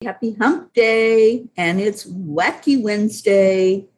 Happy Hump Day, and it's Wacky Wednesday.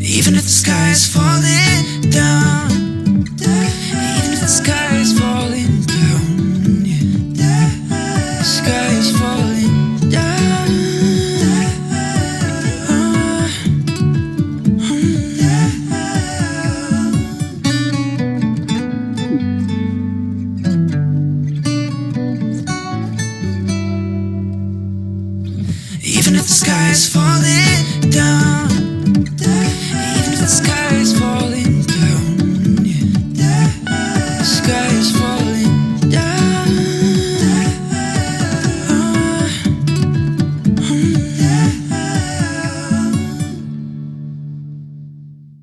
Even if the sky is falling down,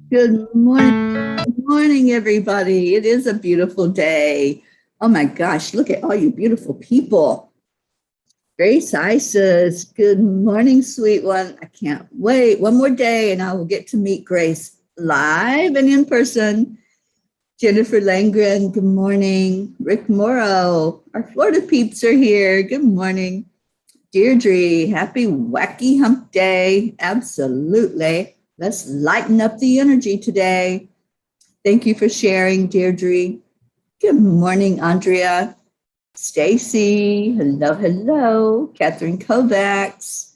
Good morning. Good morning, everybody. It is a beautiful day. Oh my gosh, look at all you beautiful people. Grace Isis, good morning, sweet one. I can't wait. One more day and I will get to meet Grace live and in person. Jennifer Langren, good morning. Rick Morrow, our Florida peeps are here. Good morning. Deirdre, happy wacky hump day. Absolutely. Let's lighten up the energy today. Thank you for sharing, Deirdre. Good morning, Andrea. Stacy, hello, hello. Catherine Kovacs.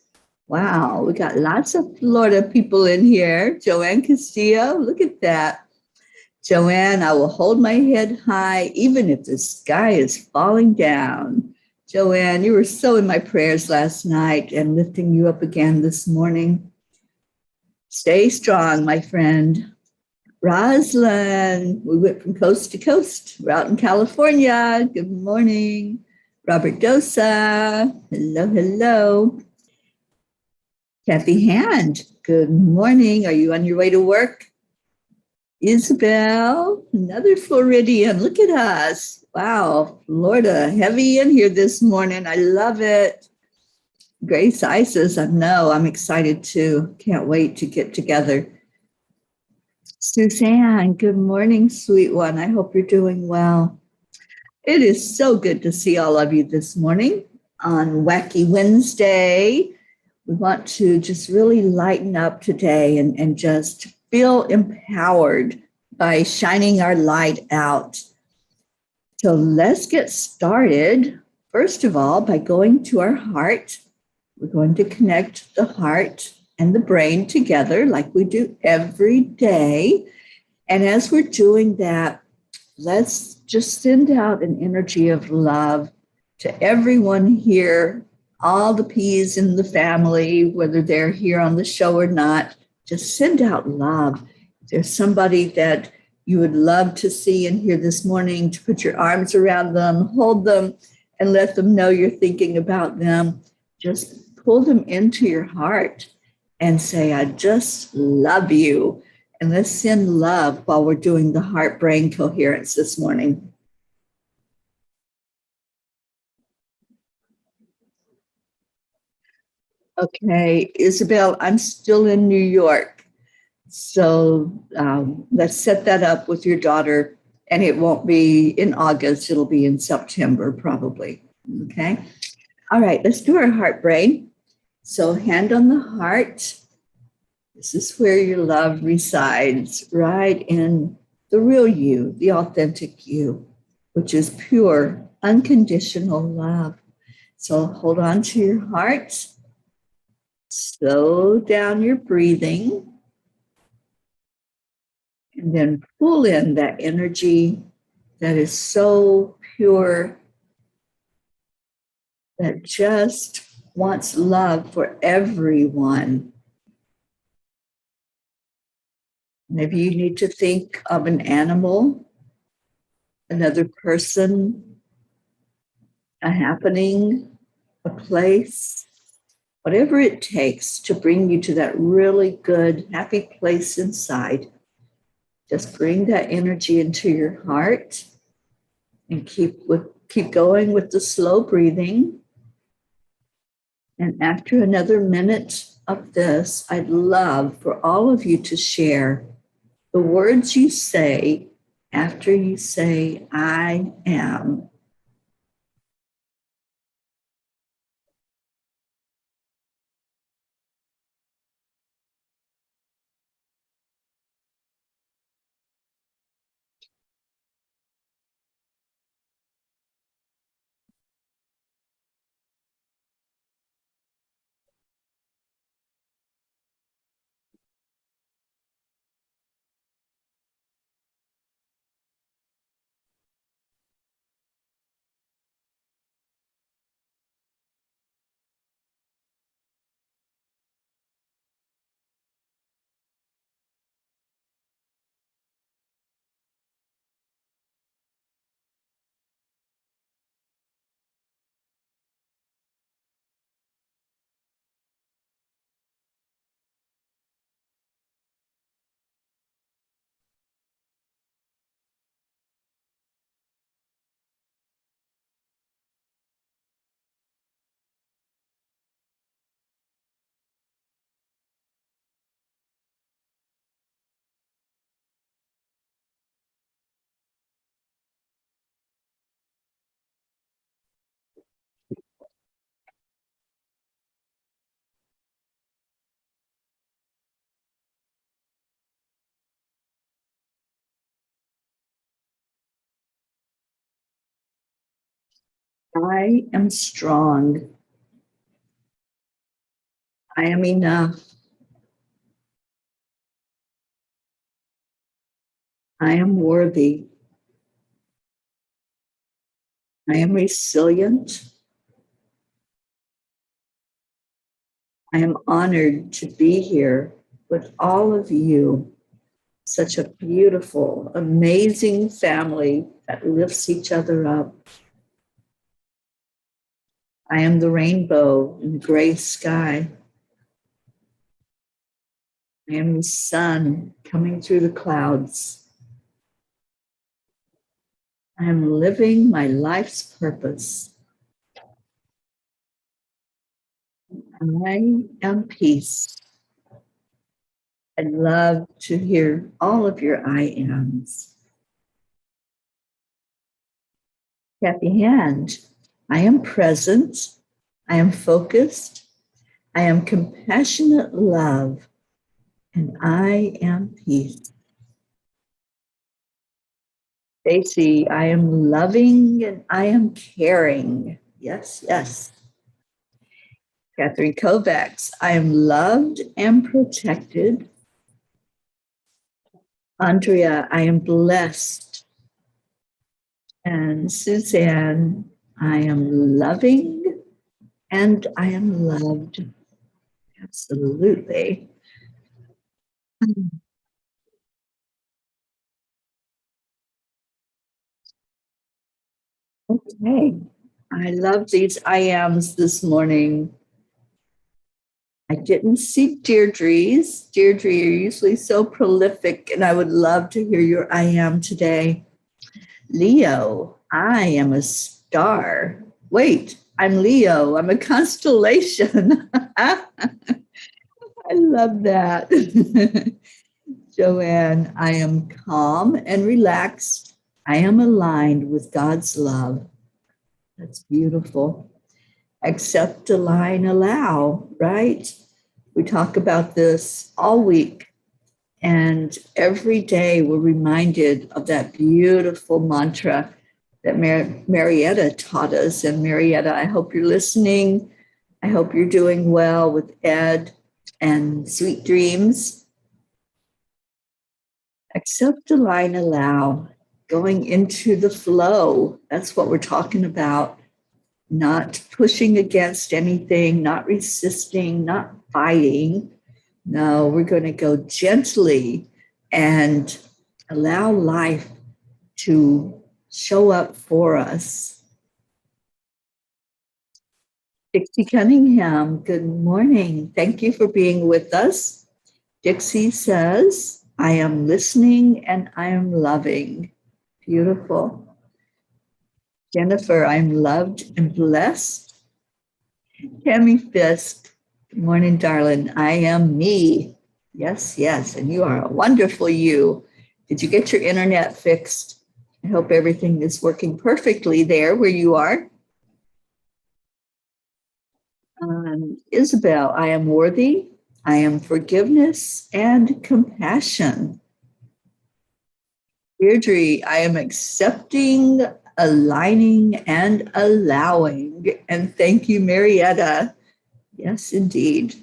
Wow, we got lots of Florida people in here. Joanne Castillo, look at that. Joanne, I will hold my head high even if the sky is falling down. Joanne, you were so in my prayers last night and lifting you up again this morning. Stay strong, my friend. Roslyn, we went from coast to coast. We're out in California. Good morning. Robert Dosa, hello, hello. Kathy Hand, good morning. Are you on your way to work? Isabel, another Floridian. Look at us. Wow, Florida, heavy in here this morning. I love it. Grace Isis, I know. I'm excited too. Can't wait to get together. Suzanne, good morning, sweet one. I hope you're doing well. It is so good to see all of you this morning on Wacky Wednesday. We want to just really lighten up today and just feel empowered by shining our light out. So let's get started. First of all, by going to our heart. We're going to connect the heart and the brain together like we do every day. And as we're doing that, let's just send out an energy of love to everyone here, all the P's in the family, whether they're here on the show or not. Just send out love. If there's somebody that you would love to see and hear this morning, to put your arms around them, hold them, and let them know you're thinking about them. Just pull them into your heart and say, I just love you. And let's send love while we're doing the heart brain coherence this morning. Okay, Isabel, I'm still in New York. So let's set that up with your daughter. And it won't be in August, it'll be in September probably. Okay. All right, let's do our heart brain. So, hand on the heart. This is where your love resides, right in the real you, the authentic you, which is pure, unconditional love. So hold on to your heart, slow down your breathing, and then pull in that energy that is so pure, that just wants love for everyone. Maybe you need to think of an animal, another person, a happening, a place, whatever it takes to bring you to that really good, happy place inside. Just bring that energy into your heart and keep going with the slow breathing. And after another minute of this, I'd love for all of you to share the words you say after you say, I am. I am strong. I am enough. I am worthy. I am resilient. I am honored to be here with all of you. Such a beautiful, amazing family that lifts each other up. I am the rainbow in the gray sky. I am the sun coming through the clouds. I am living my life's purpose. I am peace. I'd love to hear all of your I ams. Kathy Hand, I am present. I am focused. I am compassionate love. And I am peace. Stacy, I am loving and I am caring. Yes, yes. Catherine Kovacs, I am loved and protected. Andrea, I am blessed. And Suzanne, I am loving and I am loved. Absolutely. Okay. I love these I ams this morning. I didn't see Deirdre's. Deirdre, you're usually so prolific, and I would love to hear your I am today. Leo, I am a star. Wait, I'm Leo. I'm a constellation. I love that. Joanne, I am calm and relaxed. I am aligned with God's love. That's beautiful. Accept, align, allow, right? We talk about this all week. And every day we're reminded of that beautiful mantra that Marietta taught us. And Marietta, I hope you're listening. I hope you're doing well with Ed and sweet dreams. Accept, align, allow, going into the flow. That's what we're talking about. Not pushing against anything, not resisting, not fighting. No, we're going to go gently and allow life to show up for us. Dixie Cunningham, good morning. Thank you for being with us. Dixie says, I am listening and I am loving. Beautiful. Jennifer, I'm loved and blessed. Tammy Fisk, good morning, darling. I am me. Yes, yes, and you are a wonderful you. Did you get your internet fixed? I hope everything is working perfectly there where you are. Isabel, I am worthy. I am forgiveness and compassion. Deirdre, I am accepting, aligning, and allowing. And thank you, Marietta. Yes, indeed.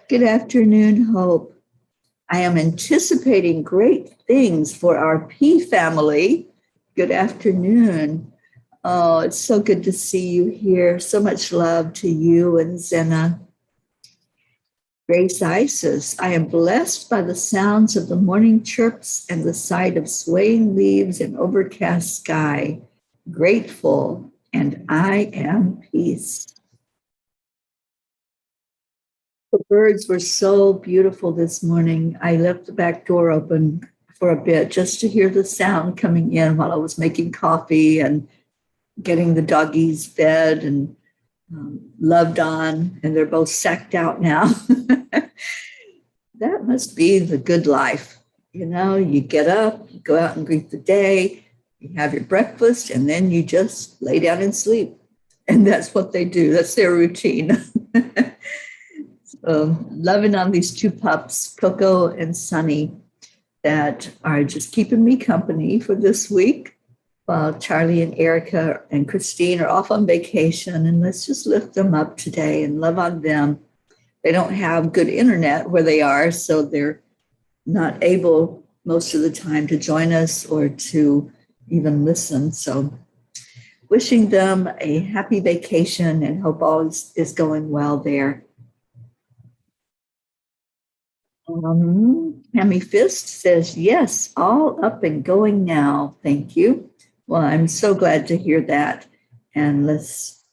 Good afternoon, Hope. I am anticipating great things for our P family. Good afternoon. Oh, it's so good to see you here. So much love to you and Zena. Grace Isis, I am blessed by the sounds of the morning chirps and the sight of swaying leaves and overcast sky. Grateful, and I am peace. The birds were so beautiful this morning. I left the back door open for a bit just to hear the sound coming in while I was making coffee and getting the doggies fed and loved on, and they're both sacked out now. That must be the good life. You know, you get up, you go out and greet the day, you have your breakfast, and then you just lay down and sleep. And that's what they do. That's their routine. Loving on these two pups, Coco and Sunny, that are just keeping me company for this week. while Charlie and Erica and Christine are off on vacation. And let's just lift them up today and love on them. They don't have good internet where they are, so they're not able most of the time to join us or to even listen. So wishing them a happy vacation and hope all is going well there. Hammy Fist says, yes, all up and going now. Thank you. Well, I'm so glad to hear that. And let's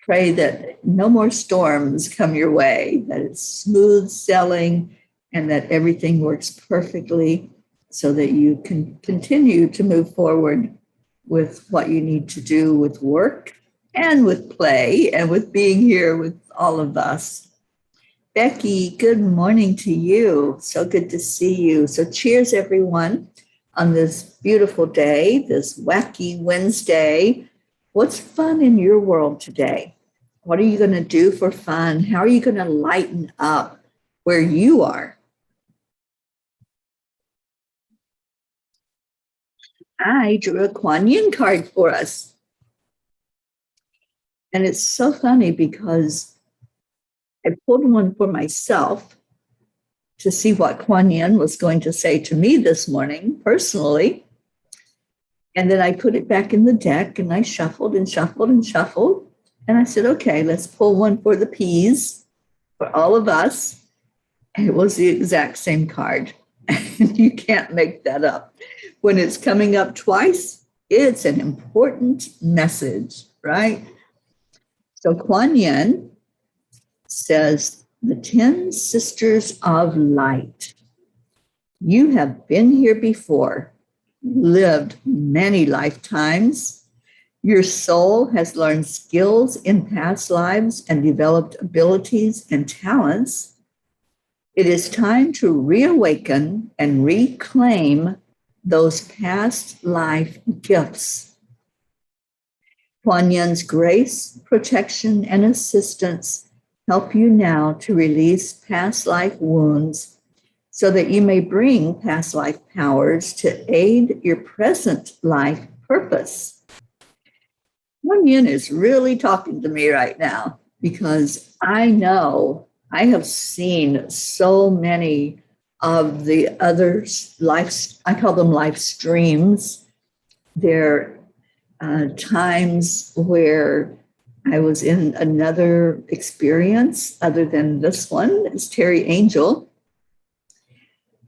pray that no more storms come your way, that it's smooth sailing and that everything works perfectly so that you can continue to move forward with what you need to do with work and with play and with being here with all of us. Becky, good morning to you. So good to see you. So cheers, everyone, on this beautiful day, this wacky Wednesday. What's fun in your world today? What are you going to do for fun? How are you going to lighten up where you are? I drew a Kuan Yin card for us. And it's so funny because I pulled one for myself to see what Kuan Yin was going to say to me this morning personally. And then I put it back in the deck and I shuffled and shuffled and shuffled. And I said, okay, let's pull one for the peas, for all of us. And it was the exact same card. And you can't make that up. When it's coming up twice, it's an important message, right? So Kuan Yin says, the 10 Sisters of Light. You have been here before, lived many lifetimes. Your soul has learned skills in past lives and developed abilities and talents. It is time to reawaken and reclaim those past life gifts. Kuan Yin's grace, protection, and assistance help you now to release past life wounds so that you may bring past life powers to aid your present life purpose. Kuan Yin is really talking to me right now because I know I have seen so many of the other life, I call them life streams. They're times where I was in another experience other than this one. It's Teri Angel.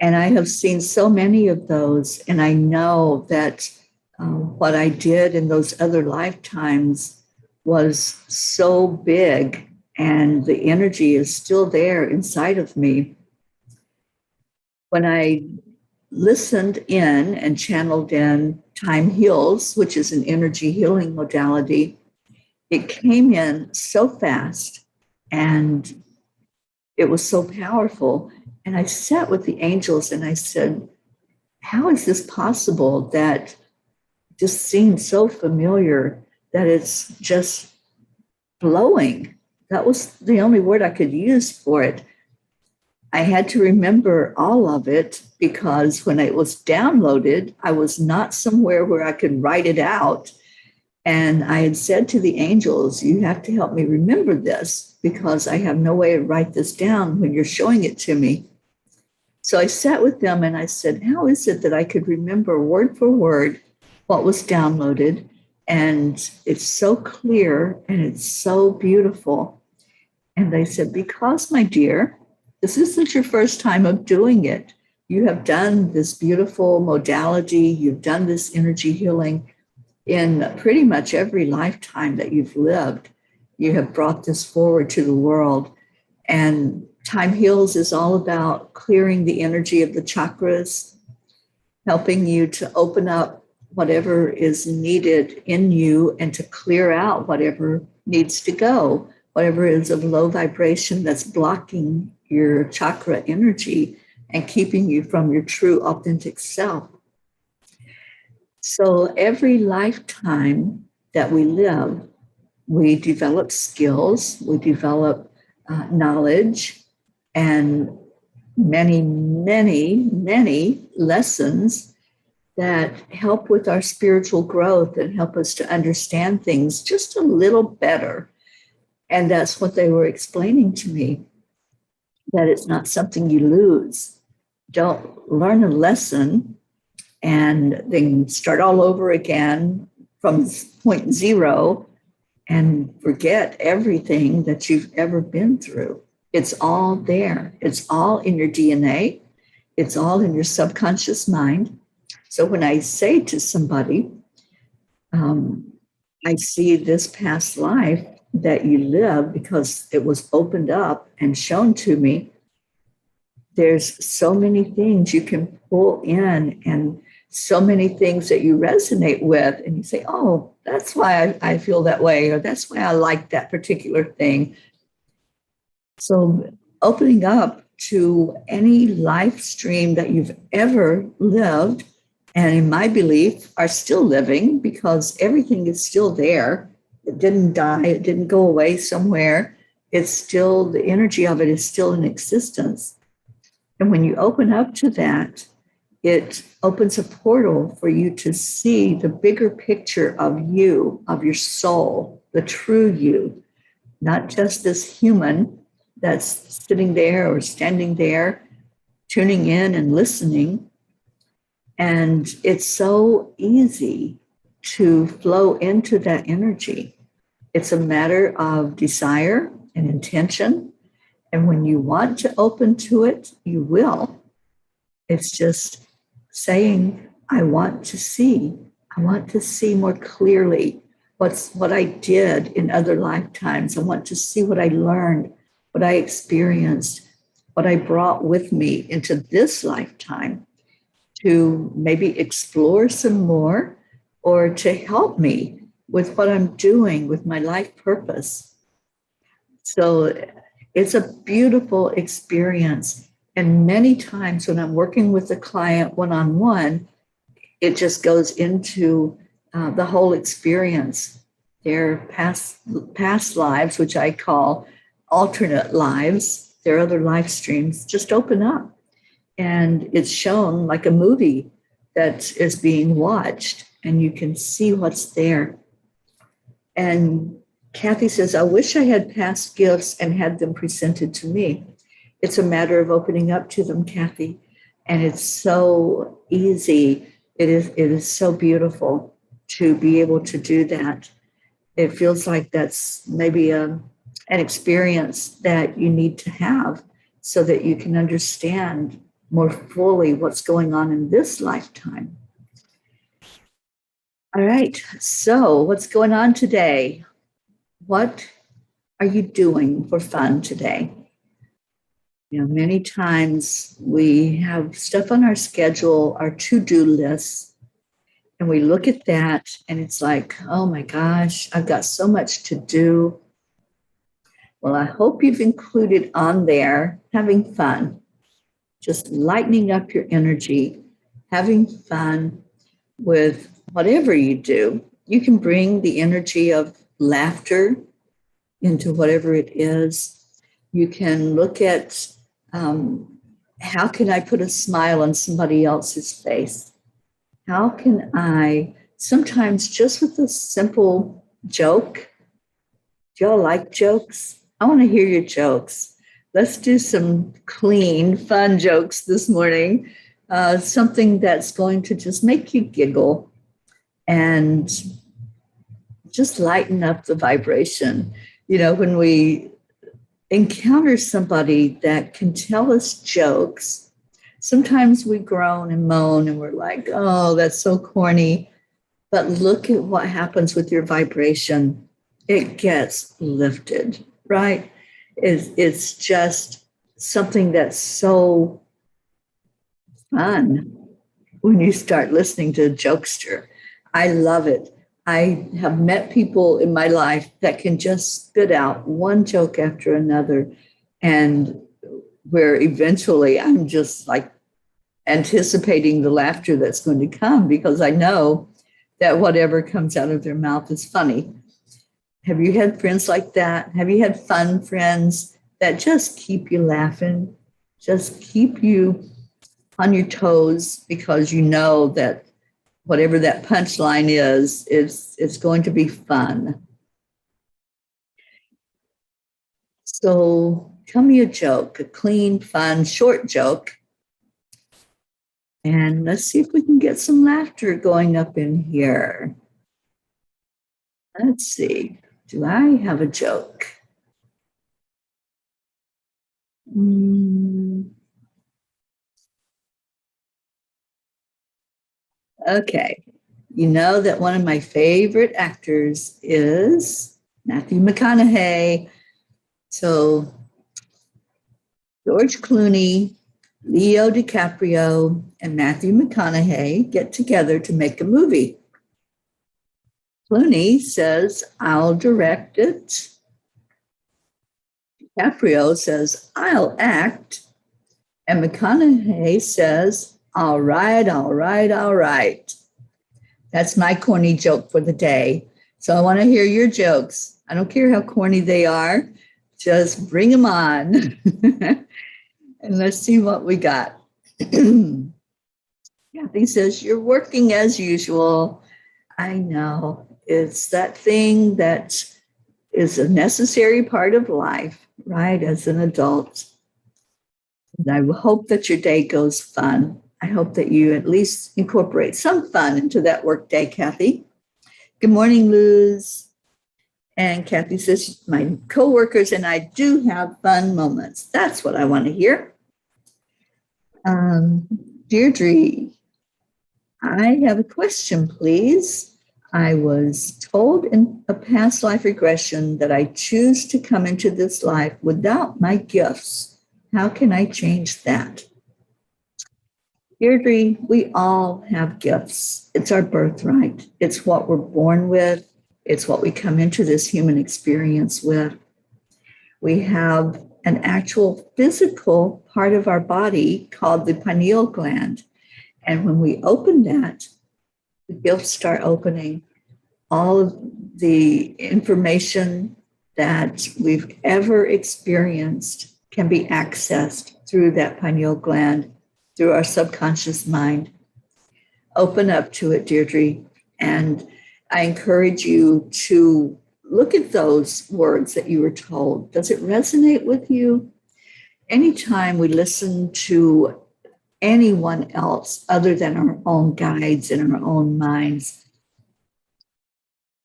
And I have seen so many of those. And I know that what I did in those other lifetimes was so big, and the energy is still there inside of me. When I listened in and channeled in Time Heals, which is an energy healing modality, it came in so fast and it was so powerful. And I sat with the angels and I said, how is this possible that just seems so familiar that it's just flowing? That was the only word I could use for it. I had to remember all of it because when it was downloaded, I was not somewhere where I could write it out. And I had said to the angels, you have to help me remember this because I have no way to write this down when you're showing it to me. So I sat with them and I said, how is it that I could remember word for word what was downloaded? And it's so clear and it's so beautiful. And they said, because, my dear, this isn't your first time of doing it. You have done this beautiful modality. You've done this energy healing in pretty much every lifetime that you've lived. You have brought this forward to the world. And Time Heals is all about clearing the energy of the chakras, helping you to open up whatever is needed in you and to clear out whatever needs to go, whatever is of low vibration that's blocking your chakra energy and keeping you from your true authentic self. So every lifetime that we live, we develop skills, we develop knowledge, and many, many, many lessons that help with our spiritual growth and help us to understand things just a little better. And that's what they were explaining to me, that it's not something you lose. Don't learn a lesson and then start all over again from point zero and forget everything that you've ever been through. It's all there. It's all in your DNA. It's all in your subconscious mind. So when I say to somebody, I see this past life that you live because it was opened up and shown to me, there's so many things you can pull in and so many things that you resonate with. And you say, oh, that's why I feel that way, or that's why I like that particular thing. So opening up to any life stream that you've ever lived, and in my belief, are still living, because everything is still there. It didn't die. It didn't go away somewhere. It's still, the energy of it is still in existence. And when you open up to that, it opens a portal for you to see the bigger picture of you, of your soul, the true you, not just this human that's sitting there or standing there, tuning in and listening. And it's so easy to flow into that energy. It's a matter of desire and intention. And when you want to open to it, you will. It's just saying, I want to see more clearly what I did in other lifetimes. I want to see what I learned, what I experienced, what I brought with me into this lifetime, to maybe explore some more, or to help me with what I'm doing with my life purpose. So it's a beautiful experience. And many times when I'm working with a client one-on-one, it just goes into the whole experience. Their past lives, which I call alternate lives, their other life streams, just open up. And it's shown like a movie that is being watched, and you can see what's there. And Kathy says, I wish I had past gifts and had them presented to me. It's a matter of opening up to them, Kathy. And it's so easy. It is so beautiful to be able to do that. It feels like that's maybe an experience that you need to have so that you can understand more fully what's going on in this lifetime. All right, so what's going on today? What are you doing for fun today? You know, many times we have stuff on our schedule, our to-do lists, and we look at that and it's like, oh my gosh, I've got so much to do. Well, I hope you've included on there having fun, just lightening up your energy, having fun with whatever you do. You can bring the energy of laughter into whatever it is. You can look at how can I put a smile on somebody else's face? How can I, sometimes just with a simple joke, do y'all like jokes? I want to hear your jokes. Let's do some clean, fun jokes this morning. Something that's going to just make you giggle and just lighten up the vibration. You know, when we encounter somebody that can tell us jokes, sometimes we groan and moan and we're like, oh, that's so corny. But look at what happens with your vibration. It gets lifted, right? It's just something that's so fun when you start listening to a jokester. I love it. I have met people in my life that can just spit out one joke after another, and where eventually I'm just like anticipating the laughter that's going to come, because I know that whatever comes out of their mouth is funny. Have you had friends like that? Have you had fun friends that just keep you laughing, just keep you on your toes, because you know that whatever that punchline is, it's going to be fun. So tell me a joke, a clean, fun, short joke. And let's see if we can get some laughter going up in here. Let's see. Do I have a joke? Okay. You know that one of my favorite actors is Matthew McConaughey. So George Clooney, Leo DiCaprio, and Matthew McConaughey get together to make a movie. Clooney says, I'll direct it. DiCaprio says, I'll act. And McConaughey says, all right, all right, all right. That's my corny joke for the day. So I want to hear your jokes. I don't care how corny they are. Just bring them on. And let's see what we got. Kathy says, you're working as usual. I know. It's that thing that is a necessary part of life, right, as an adult. And I hope that your day goes fun. I hope that you at least incorporate some fun into that work day, Kathy. Good morning, Luz. And Kathy says, my coworkers and I do have fun moments. That's what I want to hear. Deirdre, I have a question, please. I was told in a past life regression that I choose to come into this life without my gifts. How can I change that? Deirdre, we all have gifts. It's our birthright. It's what we're born with. It's what we come into this human experience with. We have an actual physical part of our body called the pineal gland. And when we open that, the gifts start opening. All of the information that we've ever experienced can be accessed through that pineal gland, through our subconscious mind. Open up to it, Deirdre. And I encourage you to look at those words that you were told. Does it resonate with you? Anytime we listen to anyone else other than our own guides and our own minds,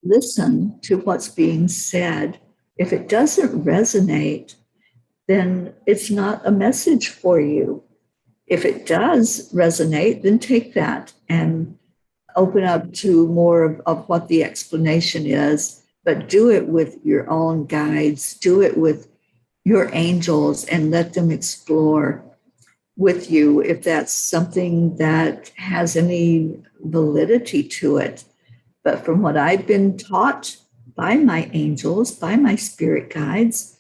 listen to what's being said. If it doesn't resonate, then it's not a message for you. If it does resonate, then take that and open up to more of what the explanation is, but do it with your own guides, do it with your angels, and let them explore with you if that's something that has any validity to it. But from what I've been taught by my angels, by my spirit guides,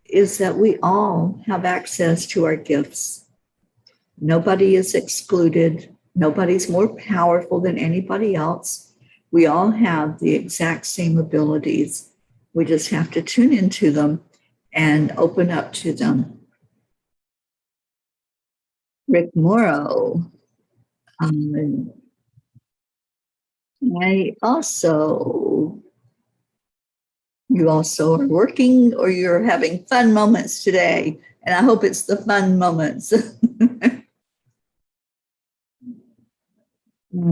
is that we all have access to our gifts. Nobody is excluded. Nobody's more powerful than anybody else. We all have the exact same abilities. We just have to tune into them and open up to them. Rick Morrow. You also are working or you're having fun moments today. And I hope it's the fun moments.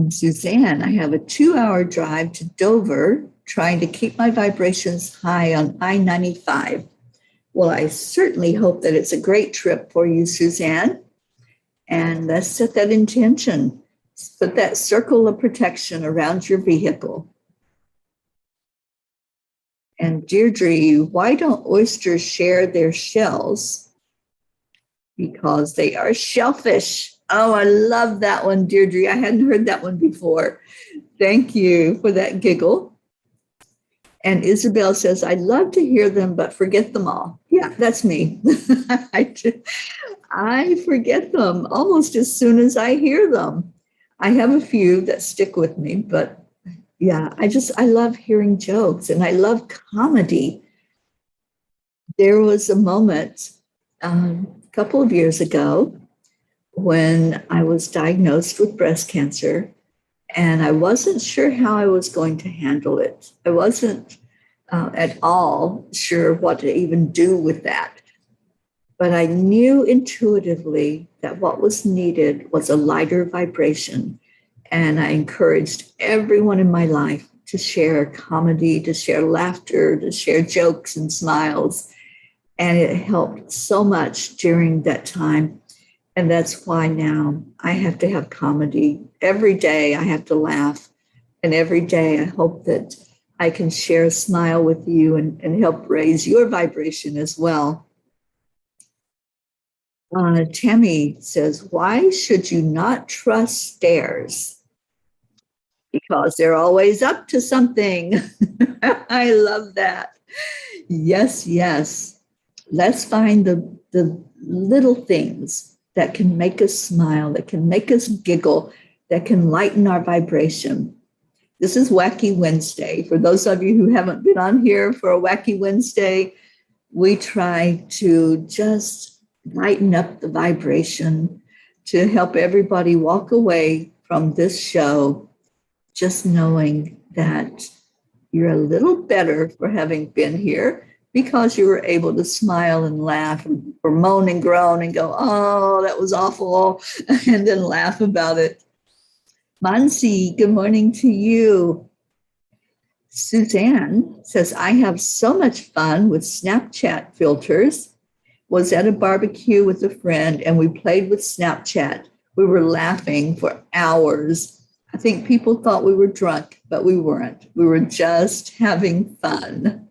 Suzanne, I have a 2-hour drive to Dover trying to keep my vibrations high on I-95. Well, I certainly hope that it's a great trip for you, Suzanne. And let's set that intention. Put that circle of protection around your vehicle. And Deirdre, why don't oysters share their shells? Because they are shellfish. Oh, I love that one, Deirdre. I hadn't heard that one before. Thank you for that giggle. And Isabel says, I love to hear them, but forget them all. Yeah, that's me. I forget them almost as soon as I hear them. I have a few that stick with me, but yeah, I love hearing jokes and I love comedy. There was a moment a couple of years ago when I was diagnosed with breast cancer, And I wasn't sure how I was going to handle it. I wasn't at all sure what to even do with that. But I knew intuitively that what was needed was a lighter vibration. And I encouraged everyone in my life to share comedy, to share laughter, to share jokes and smiles. And it helped so much during that time. And that's why now I have to have comedy. Every day I have to laugh. And every day I hope that I can share a smile with you and help raise your vibration as well. Tammy says, why should you not trust stairs? Because they're always up to something. I love that. Yes, yes. Let's find the little things that can make us smile, that can make us giggle, that can lighten our vibration. This is Wacky Wednesday. For those of you who haven't been on here for a Wacky Wednesday, we try to just lighten up the vibration to help everybody walk away from this show just knowing that you're a little better for having been here because you were able to smile and laugh or moan and groan and go, oh, that was awful, and then laugh about it. Mansi, good morning to you. Suzanne says, I have so much fun with Snapchat filters. Was at a barbecue with a friend and we played with Snapchat. We were laughing for hours. I think people thought we were drunk, but we weren't. We were just having fun.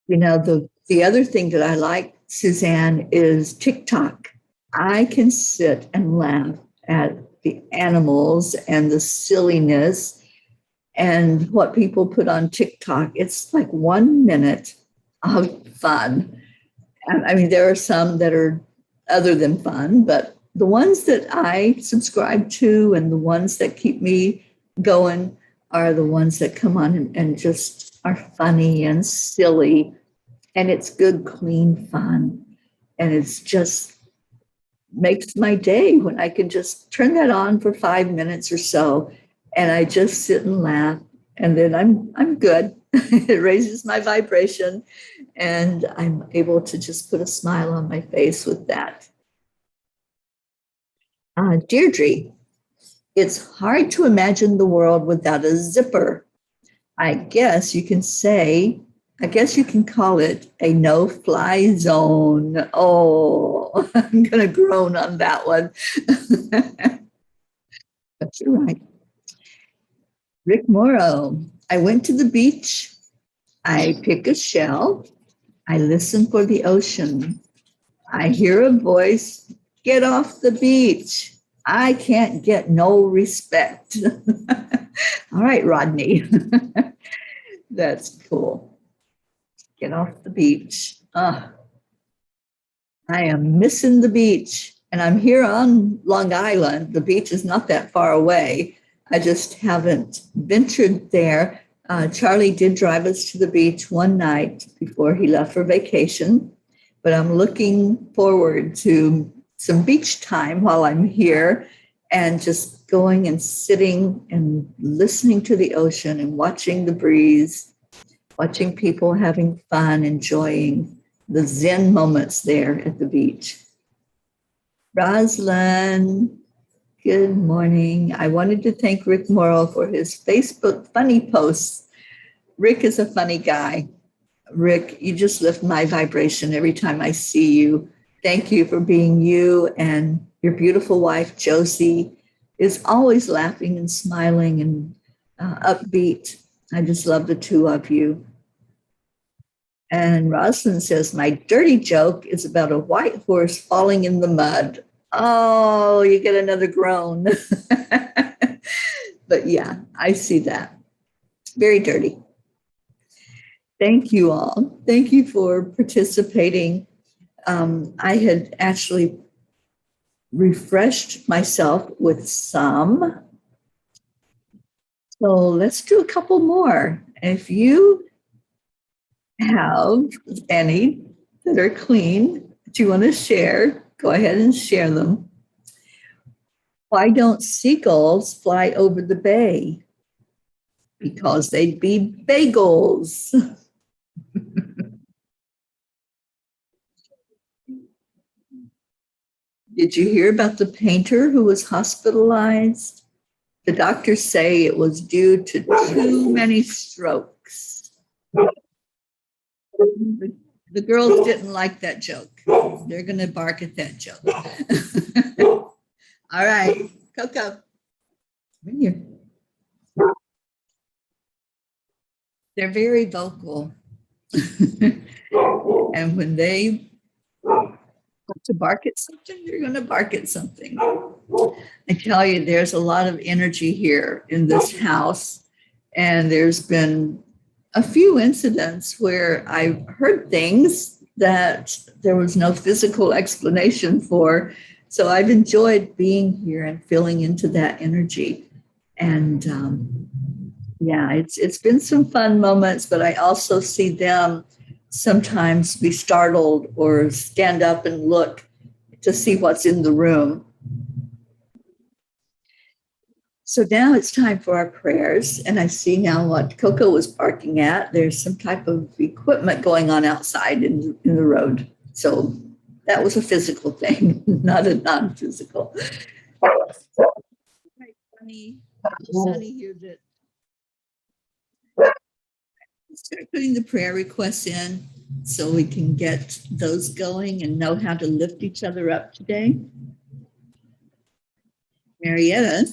You know, the other thing that I like, Suzanne, is TikTok. I can sit and laugh at the animals and the silliness and what people put on TikTok. It's like 1 minute of fun. I mean, there are some that are other than fun, but the ones that I subscribe to and the ones that keep me going are the ones that come on and just are funny and silly. And it's good, clean fun. And it's just makes my day when I can just turn that on for 5 minutes or so. And I just sit and laugh. And then I'm good. It raises my vibration. And I'm able to just put a smile on my face with that. Deirdre, it's hard to imagine the world without a zipper. I guess you can call it a no-fly zone. Oh, I'm going to groan on that one. But you're right. Rick Morrow, I went to the beach. I pick a shell. I listen for the ocean. I hear a voice, get off the beach. I can't get no respect. All right, Rodney. That's cool. Get off the beach. I am missing the beach. And I'm here on Long Island. The beach is not that far away. I just haven't ventured there. Charlie did drive us to the beach one night before he left for vacation. But I'm looking forward to some beach time while I'm here and just going and sitting and listening to the ocean and watching the breeze, watching people having fun, enjoying the Zen moments there at the beach. Rosalind, good morning. I wanted to thank Rick Morrow for his Facebook funny posts. Rick is a funny guy. Rick, you just lift my vibration every time I see you. Thank you for being you, and your beautiful wife, Josie, is always laughing and smiling and upbeat. I just love the two of you. And Rosalind says, my dirty joke is about a white horse falling in the mud. Oh, you get another groan. But yeah, I see that. Very dirty. Thank you all. Thank you for participating. I had actually refreshed myself with some. So let's do a couple more. If you have any that are clean that you want to share, go ahead and share them. Why don't seagulls fly over the bay? Because they'd be bagels. Did you hear about the painter who was hospitalized? The doctors say it was due to too many strokes. The girls didn't like that joke. They're going to bark at that joke. All right, Coco, come here. They're very vocal. And when they want to bark at something, they're going to bark at something. I tell you, there's a lot of energy here in this house. And there's been a few incidents where I've heard things that there was no physical explanation for. So I've enjoyed being here and feeling into that energy. And yeah, it's been some fun moments, but I also see them sometimes be startled or stand up and look to see what's in the room. So now it's time for our prayers. And I see now what Coco was barking at. There's some type of equipment going on outside in the road. So that was a physical thing, not a non-physical. Right, Sunny here that start putting the prayer requests in so we can get those going and know how to lift each other up today. Marietta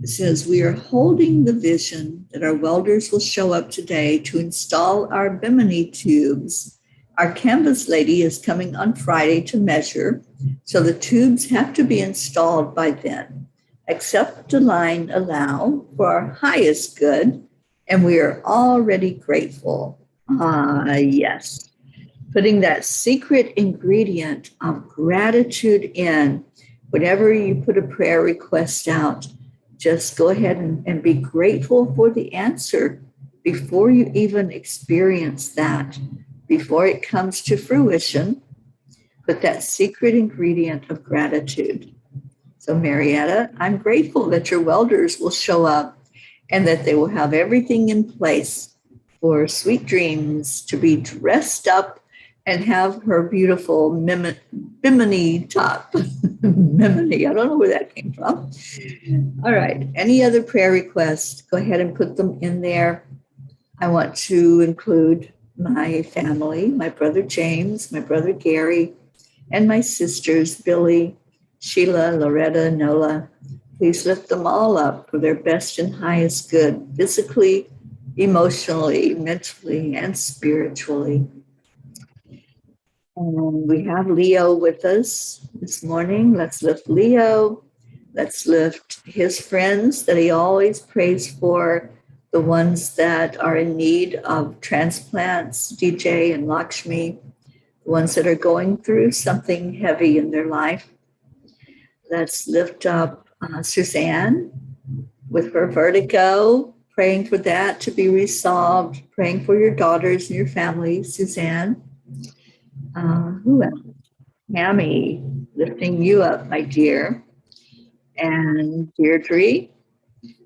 says, we are holding the vision that our welders will show up today to install our bimini tubes. Our canvas lady is coming on Friday to measure, so the tubes have to be installed by then. Accept the line allow for our highest good, and we are already grateful. Yes. Putting that secret ingredient of gratitude in, whenever you put a prayer request out, just go ahead and be grateful for the answer before you even experience that, before it comes to fruition. Put that secret ingredient of gratitude. So Marietta, I'm grateful that your welders will show up and that they will have everything in place for Sweet Dreams to be dressed up and have her beautiful bimini top. Bimini, I don't know where that came from. All right, any other prayer requests? Go ahead and put them in there. I want to include my family, my brother James, my brother Gary, and my sisters, Billy, Sheila, Loretta, Nola. Please lift them all up for their best and highest good, physically, emotionally, mentally, and spiritually. And we have Leo with us this morning. Let's lift Leo. Let's lift his friends that he always prays for, the ones that are in need of transplants, DJ and Lakshmi, the ones that are going through something heavy in their life. Let's lift up Suzanne with her vertigo, praying for that to be resolved, praying for your daughters and your family, Suzanne. Who else? Tammy, lifting you up, my dear. And Deirdre,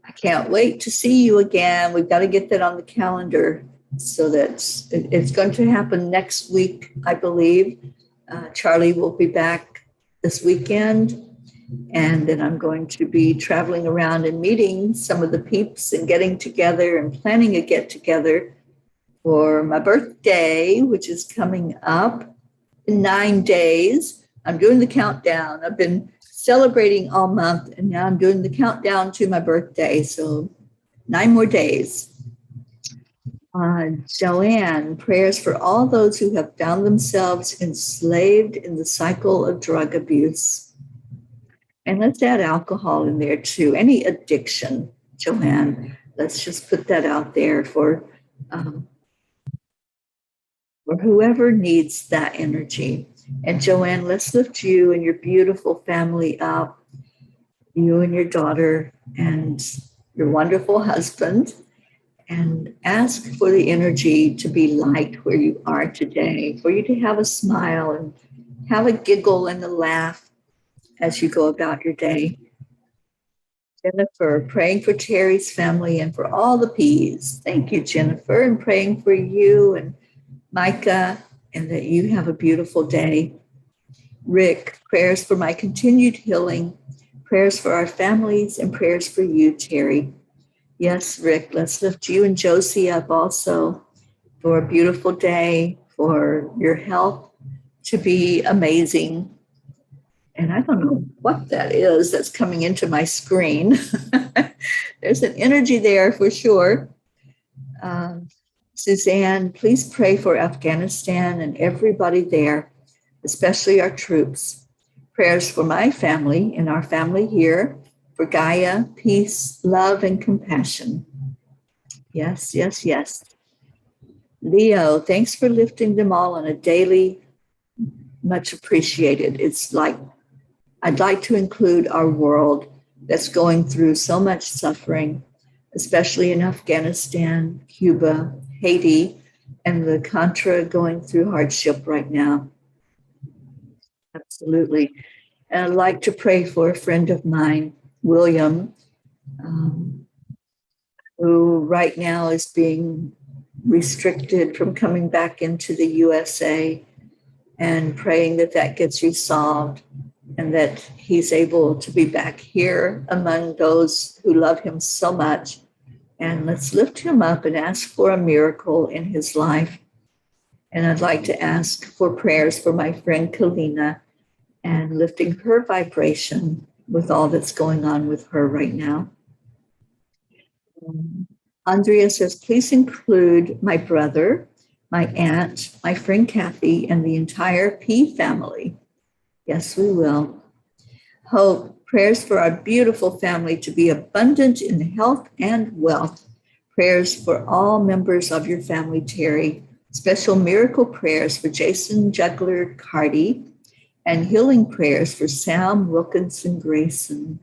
I can't wait to see you again. We've got to get that on the calendar so that it's going to happen next week, I believe. Charlie will be back this weekend. And then I'm going to be traveling around and meeting some of the peeps and getting together and planning a get together for my birthday, which is coming up in 9 days. I'm doing the countdown. I've been celebrating all month, and now I'm doing the countdown to my birthday. So 9 more days. Joanne, prayers for all those who have found themselves enslaved in the cycle of drug abuse. And let's add alcohol in there too. Any addiction, Joanne, let's just put that out there for whoever needs that energy. And Joanne, let's lift you and your beautiful family up, you and your daughter and your wonderful husband, and ask for the energy to be light where you are today, for you to have a smile and have a giggle and a laugh as you go about your day. Jennifer, praying for Teri's family and for all the P's. Thank you, Jennifer, and praying for you and Micah, and that you have a beautiful day. Rick, prayers for my continued healing, prayers for our families, and prayers for you, Teri. Yes, Rick, let's lift you and Josie up also for a beautiful day, for your health to be amazing. And I don't know what that is that's coming into my screen. There's an energy there for sure. Suzanne, please pray for Afghanistan and everybody there, especially our troops. Prayers for my family and our family here, for Gaia, peace, love, and compassion. Yes, yes, yes. Leo, thanks for lifting them all on a daily, much appreciated. It's like, I'd like to include our world that's going through so much suffering, especially in Afghanistan, Cuba, Haiti, and the Contra going through hardship right now. Absolutely. And I'd like to pray for a friend of mine, William, who right now is being restricted from coming back into the USA, and praying that that gets resolved and that he's able to be back here among those who love him so much. And let's lift him up and ask for a miracle in his life. And I'd like to ask for prayers for my friend Kalina and lifting her vibration with all that's going on with her right now. Andrea says, please include my brother, my aunt, my friend Kathy, and the entire P family. Yes, we will. Hope, prayers for our beautiful family to be abundant in health and wealth. Prayers for all members of your family, Teri. Special miracle prayers for Jason Juggler Cardi, and healing prayers for Sam Wilkinson Grayson.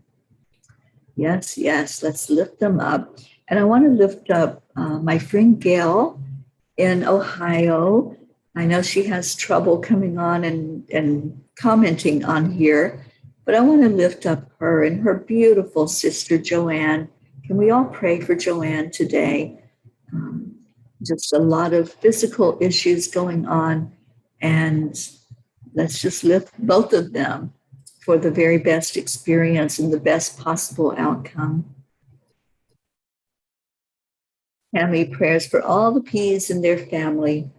Yes, yes, let's lift them up. And I want to lift up my friend Gail in Ohio. I know she has trouble coming on and commenting on here, but I want to lift up her and her beautiful sister, Joanne. Can we all pray for Joanne today? Just a lot of physical issues going on, and let's just lift both of them for the very best experience and the best possible outcome. Tammy, prayers for all the P's and their family.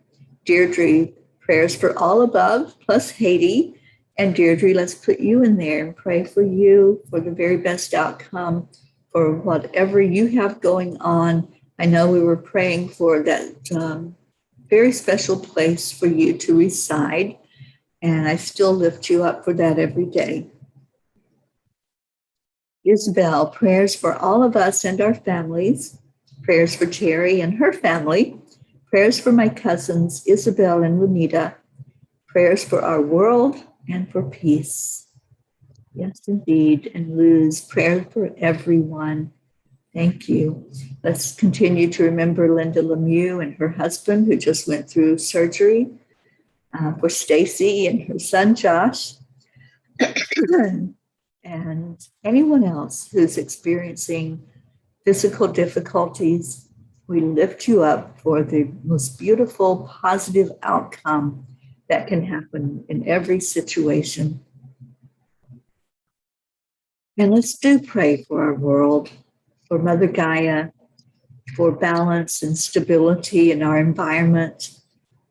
Deirdre, prayers for all above, plus Haiti. And Deirdre, let's put you in there and pray for you for the very best outcome for whatever you have going on. I know we were praying for that very special place for you to reside, and I still lift you up for that every day. Isabel, prayers for all of us and our families. Prayers for Teri and her family. Prayers for my cousins, Isabel and Lunita. Prayers for our world and for peace. Yes, indeed. And Luz, prayers for everyone. Thank you. Let's continue to remember Linda Lemieux and her husband who just went through surgery, for Stacy and her son, Josh, and anyone else who's experiencing physical difficulties. We lift you up for the most beautiful, positive outcome that can happen in every situation. And let's do pray for our world, for Mother Gaia, for balance and stability in our environment,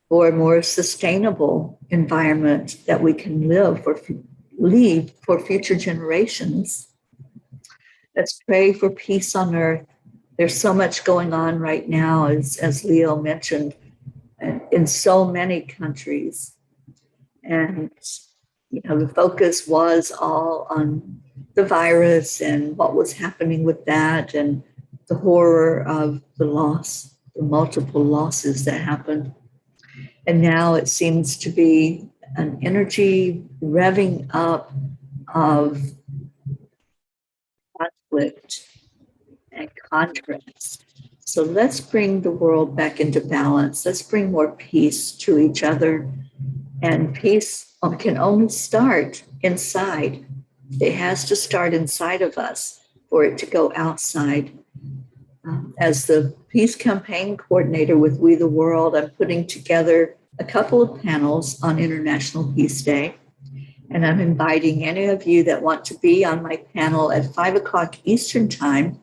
for a more sustainable environment that we can leave for future generations. Let's pray for peace on earth. There's so much going on right now, as Leo mentioned, in so many countries. And, the focus was all on the virus and what was happening with that and the horror of the loss, the multiple losses that happened. And now it seems to be an energy revving up of conflict and contrast. So let's bring the world back into balance. Let's bring more peace to each other. And peace can only start inside. It has to start inside of us for it to go outside. As the Peace Campaign Coordinator with We the World, I'm putting together a couple of panels on International Peace Day. And I'm inviting any of you that want to be on my panel at 5 o'clock Eastern Time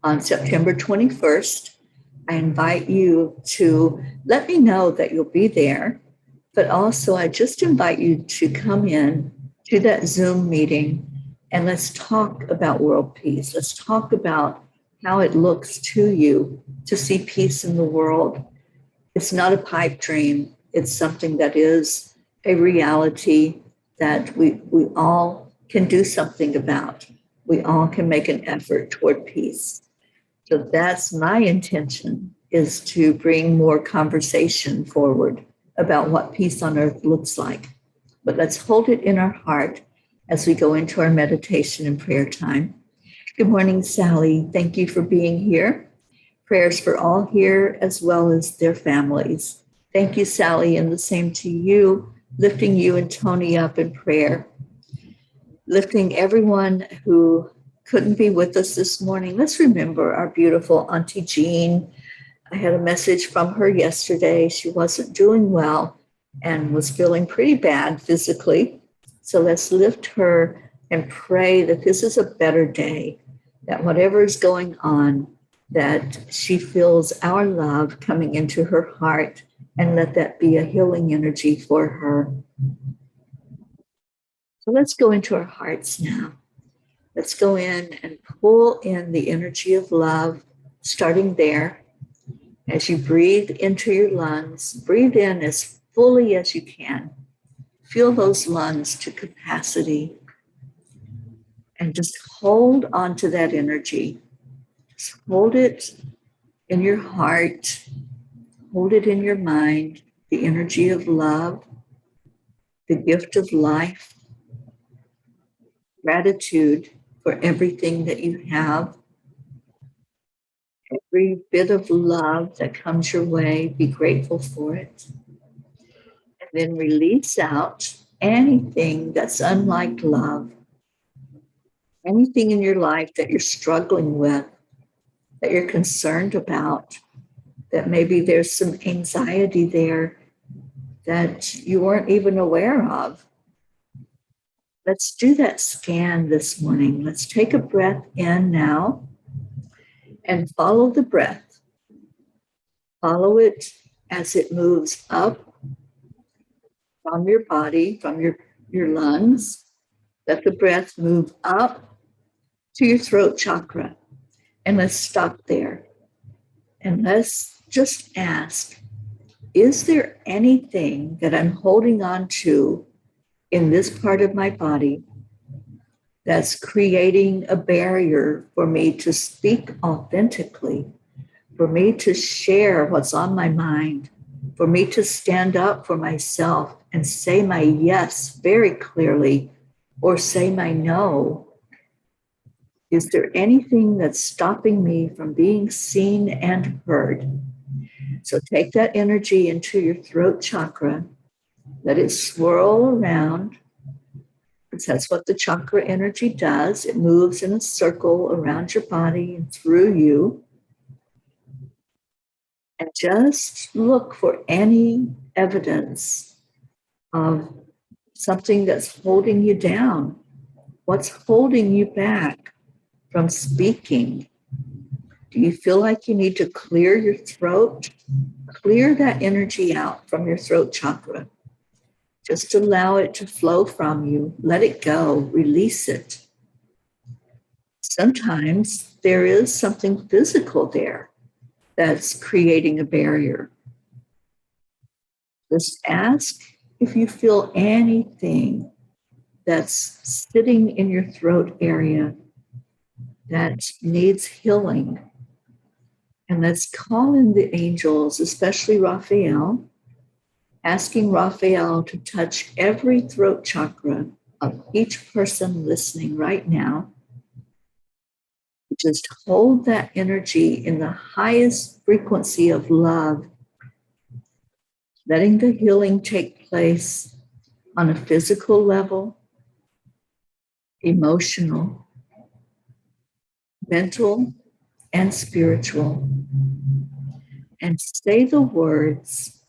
on September 21st. I invite you to let me know that you'll be there. But also, I just invite you to come in to that Zoom meeting and let's talk about world peace. Let's talk about how it looks to you to see peace in the world. It's not a pipe dream. It's something that is a reality that we all can do something about. We all can make an effort toward peace. So that's my intention, is to bring more conversation forward about what peace on earth looks like. But let's hold it in our heart as we go into our meditation and prayer time. Good morning, Sally. Thank you for being here. Prayers for all here as well as their families. Thank you, Sally, and the same to you, lifting you and Tony up in prayer. Lifting everyone who couldn't be with us this morning. Let's remember our beautiful Auntie Jean. I had a message from her yesterday. She wasn't doing well and was feeling pretty bad physically. So let's lift her and pray that this is a better day, that whatever is going on, that she feels our love coming into her heart, and let that be a healing energy for her. So let's go into our hearts now. Let's go in and pull in the energy of love, starting there. As you breathe into your lungs, breathe in as fully as you can. Feel those lungs to capacity. And just hold on to that energy. Just hold it in your heart. Hold it in your mind. The energy of love, the gift of life, gratitude for everything that you have. Every bit of love that comes your way, be grateful for it. And then release out anything that's unlike love, anything in your life that you're struggling with, that you're concerned about, that maybe there's some anxiety there that you weren't even aware of. Let's do that scan this morning. Let's take a breath in now and follow the breath. Follow it as it moves up from your body, from your lungs. Let the breath move up to your throat chakra. And let's stop there. And let's just ask, is there anything that I'm holding on to in this part of my body that's creating a barrier for me to speak authentically, for me to share what's on my mind, for me to stand up for myself and say my yes very clearly, or say my no? Is there anything that's stopping me from being seen and heard? So take that energy into your throat chakra, let it swirl around, because that's what the chakra energy does. It moves in a circle around your body and through you. And just look for any evidence of something that's holding you down. What's holding you back from speaking? Do you feel like you need to clear your throat? Clear that energy out from your throat chakra. Just allow it to flow from you. Let it go. Release it. Sometimes there is something physical there that's creating a barrier. Just ask if you feel anything that's sitting in your throat area that needs healing. And let's call in the angels, especially Raphael, asking Raphael to touch every throat chakra of each person listening right now. Just hold that energy in the highest frequency of love, letting the healing take place on a physical level, emotional, mental, and spiritual. And say the words,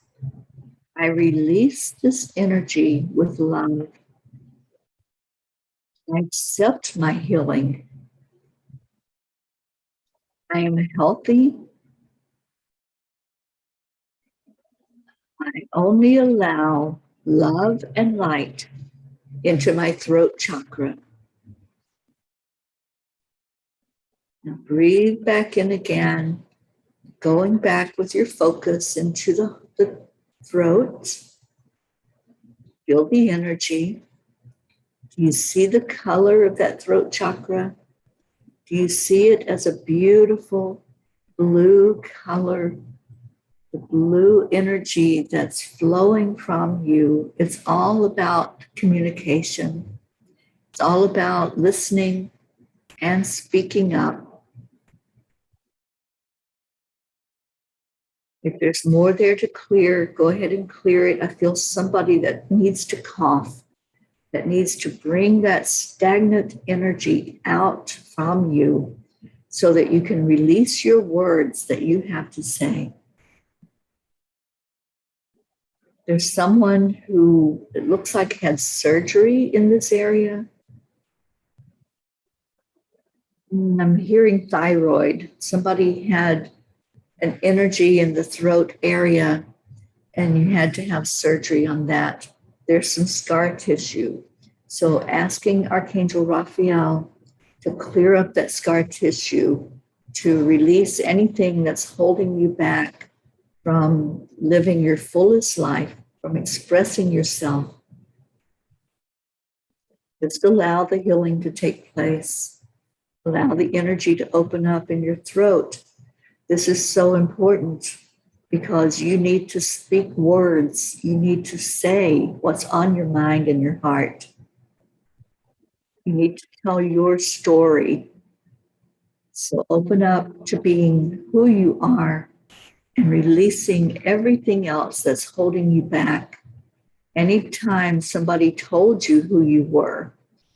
I release this energy with love. I accept my healing. I am healthy. I only allow love and light into my throat chakra. Now breathe back in again, going back with your focus into the throat. Feel the energy. Do you see the color of that throat chakra? Do you see it as a beautiful blue color? The blue energy that's flowing from you. It's all about communication. It's all about listening and speaking up. If there's more there to clear, go ahead and clear it. I feel somebody that needs to cough, that needs to bring that stagnant energy out from you so that you can release your words that you have to say. There's someone who it looks like had surgery in this area. I'm hearing thyroid. Somebody had an energy in the throat area and you had to have surgery on that. There's some scar tissue. So asking Archangel Raphael to clear up that scar tissue, to release anything that's holding you back from living your fullest life, from expressing yourself. Just allow the healing to take place. Allow the energy to open up in your throat. This is so important because you need to speak words. You need to say what's on your mind and your heart. You need to tell your story. So open up to being who you are and releasing everything else that's holding you back. Anytime somebody told you who you were,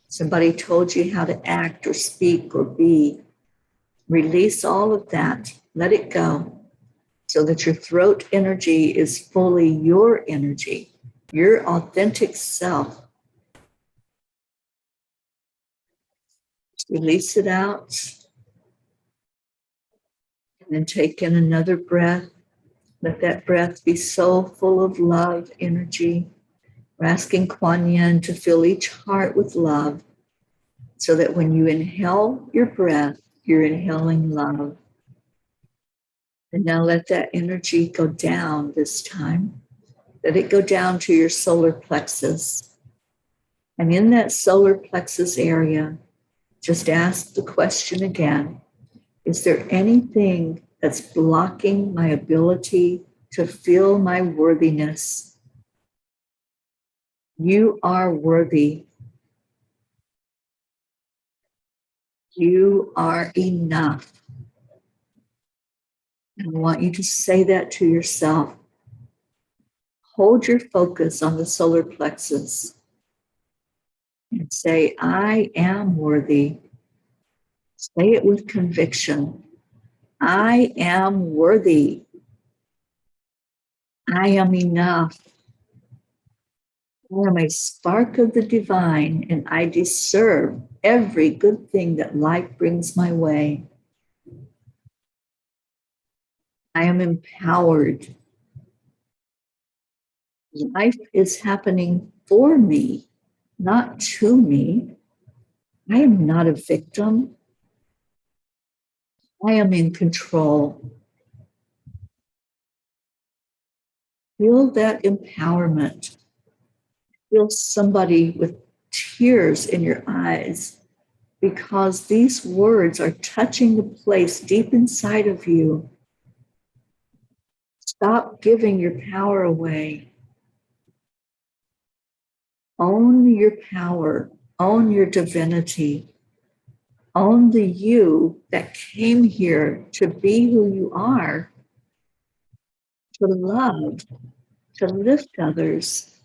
somebody told you how to act or speak or be, release all of that. Let it go so that your throat energy is fully your energy, your authentic self. Release it out and then take in another breath. Let that breath be so full of love energy. We're asking Kuan Yin to fill each heart with love so that when you inhale your breath, you're inhaling love. And now let that energy go down this time. Let it go down to your solar plexus. And in that solar plexus area, just ask the question again. Is there anything that's blocking my ability to feel my worthiness? You are worthy. You are enough. And I want you to say that to yourself. Hold your focus on the solar plexus and say, I am worthy. Say it with conviction. I am worthy. I am enough. I am a spark of the divine, and I deserve every good thing that life brings my way. I am empowered. Life is happening for me, not to me. I am not a victim. I am in control. Feel that empowerment. Feel somebody with tears in your eyes because these words are touching the place deep inside of you. Stop giving your power away. Own your power. Own your divinity. Own the you that came here to be who you are, to love, to lift others,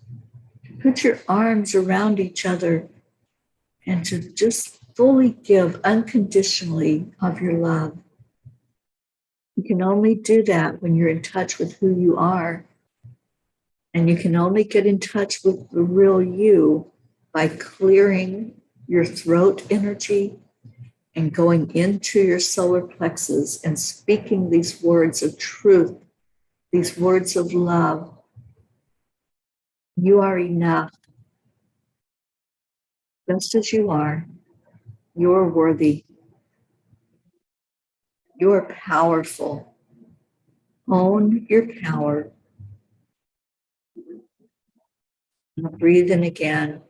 to put your arms around each other, and to just fully give unconditionally of your love. You can only do that when you're in touch with who you are. And you can only get in touch with the real you by clearing your throat energy and going into your solar plexus and speaking these words of truth, these words of love. You are enough. Just as you are, you're worthy. You're powerful. Own your power. Now breathe in again.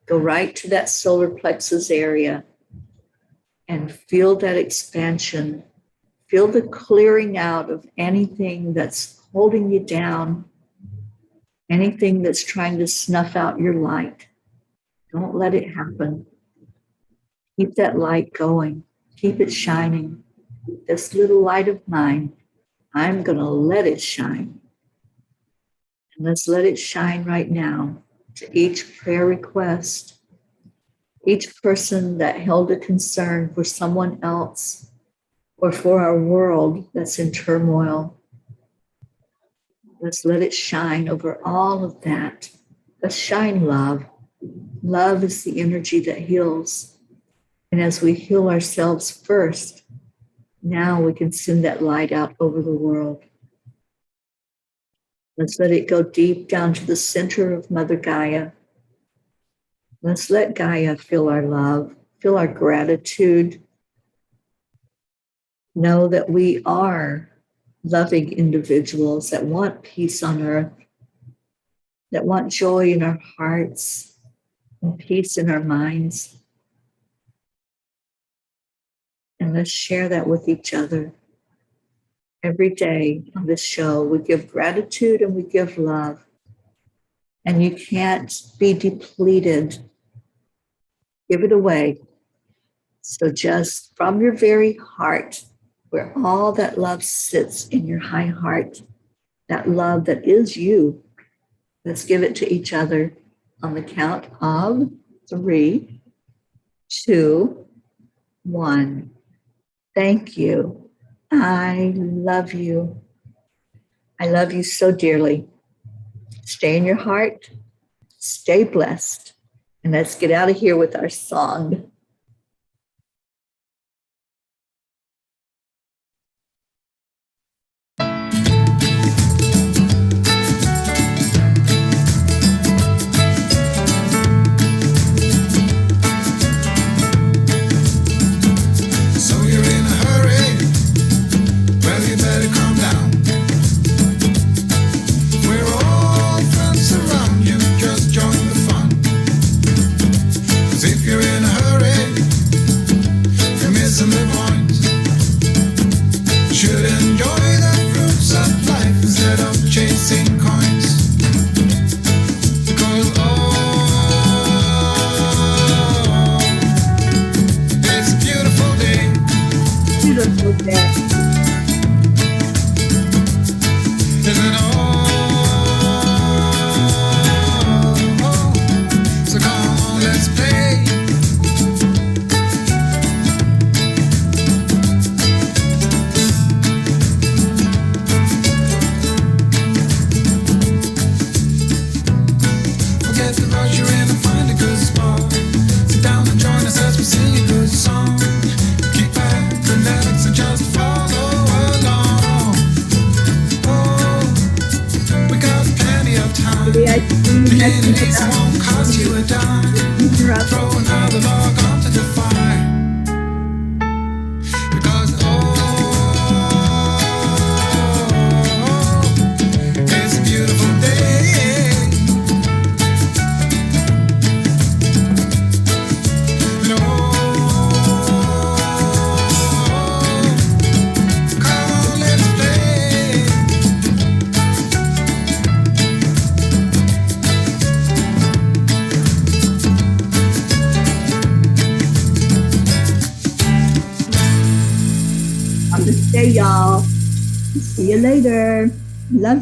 Go right to that solar plexus area and feel that expansion. Feel the clearing out of anything that's holding you down, anything that's trying to snuff out your light. Don't let it happen. Keep that light going. Keep it shining. This little light of mine, I'm going to let it shine. And let's let it shine right now to each prayer request, each person that held a concern for someone else or for our world that's in turmoil. Let's let it shine over all of that. Let's shine love. Love is the energy that heals. And as we heal ourselves first, now we can send that light out over the world. Let's let it go deep down to the center of Mother Gaia. Let's let Gaia feel our love, feel our gratitude. Know that we are loving individuals that want peace on earth, that want joy in our hearts and peace in our minds. And let's share that with each other. Every day on this show, we give gratitude and we give love. And you can't be depleted. Give it away. So just from your very heart, where all that love sits in your high heart, that love that is you, let's give it to each other on the count of 3, 2, 1. Thank you. I love you. I love you so dearly. Stay in your heart. Stay blessed. And let's get out of here with our song. Y'all. See you later. Love